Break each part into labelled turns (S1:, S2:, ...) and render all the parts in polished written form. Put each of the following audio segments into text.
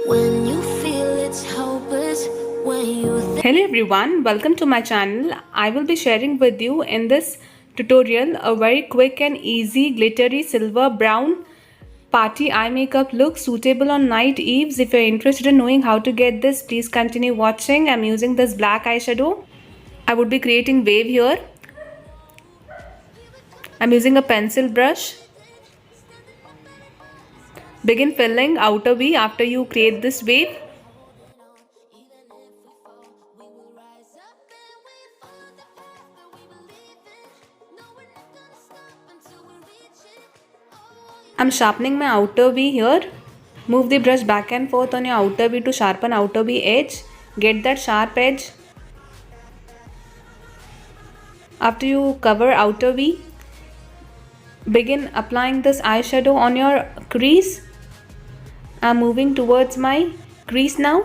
S1: When you feel it's hopeless, when you think.
S2: Hello everyone, welcome to my channel. I will be sharing with you in this tutorial a very quick and easy glittery silver brown party eye makeup look suitable on night eves. If you're interested in knowing how to get this, please continue watching. I'm using this black eyeshadow. I would be creating wave here. I'm using a pencil brush. Begin filling outer V after you create this wave. I'm sharpening my outer V here. Move the brush back and forth on your outer V to sharpen outer V edge. Get that sharp edge. After you cover outer V, begin applying this eyeshadow on your crease. I'm moving towards my crease now.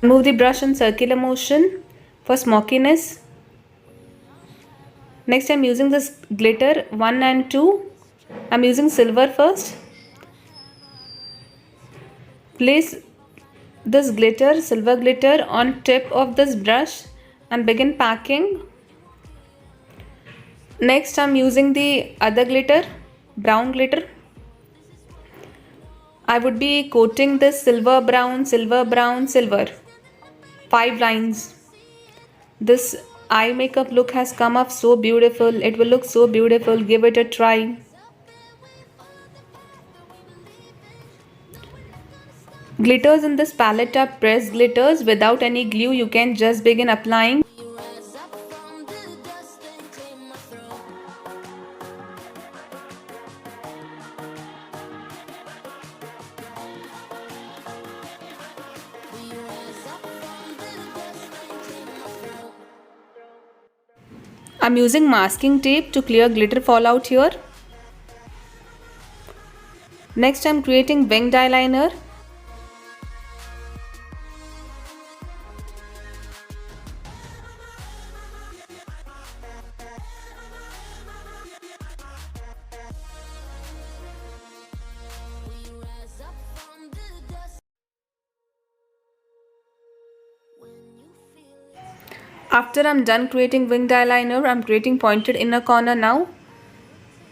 S2: Move the brush in circular motion for smokiness. Next, I'm using this glitter 1 and 2. I'm using silver first. Place this glitter, silver glitter, on tip of this brush and begin packing. Next, I'm using the other glitter, brown glitter. I would be coating this silver, brown, silver, brown, silver. 5 lines. This eye makeup look has come up so beautiful. It will look so beautiful. Give it a try. Glitters in this palette are pressed glitters without any glue. You can just begin applying. I'm using masking tape to clear glitter fallout here. Next, I'm creating winged eyeliner. After I'm done creating winged eyeliner, I'm creating pointed inner corner now.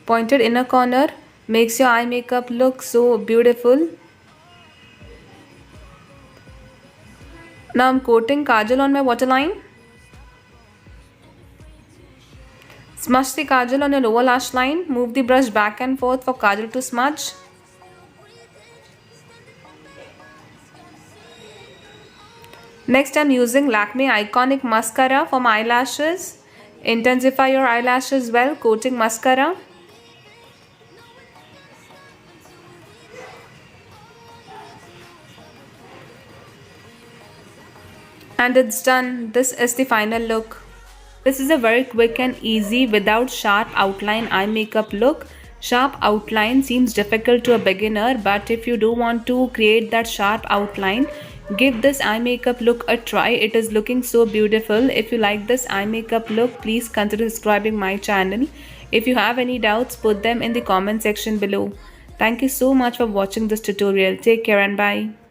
S2: Pointed inner corner makes your eye makeup look so beautiful. Now I'm coating kajal on my waterline. Smudge the kajal on your lower lash line. Move the brush back and forth for kajal to smudge. Next, I'm using Lakme Iconic Mascara for my eyelashes. Intensify your eyelashes well, coating mascara. And it's done. This is the final look. This is a very quick and easy without sharp outline eye makeup look. Sharp outline seems difficult to a beginner, but if you do want to create that sharp outline, give this eye makeup look a try. It is looking so beautiful. If you like this eye makeup look, please consider subscribing my channel. If you have any doubts, put them in the comment section below. Thank you so much for watching this tutorial. Take care and bye.